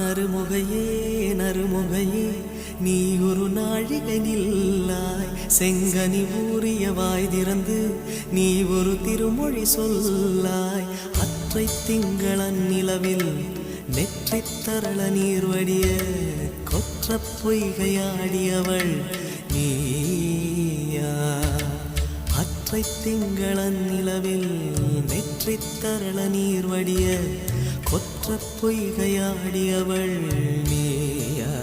நறுமுகையே நறுமுகையே நீ ஒரு நாழிகை நில்லாய் செங்கனி ஊறிய வாய் திறந்து நீ ஒரு திருமொழி சொல்லாய் அற்றை திங்களன் நிலவில் நெற்றித் தரள நீர் வடிய கொற்ற பொய்கையாடியவள் நீயா அற்றை திங்களன் நிலவில் நெற்றித் தரள நீர் வடிய கொற்ற பொய்கையாடியவள் நீயா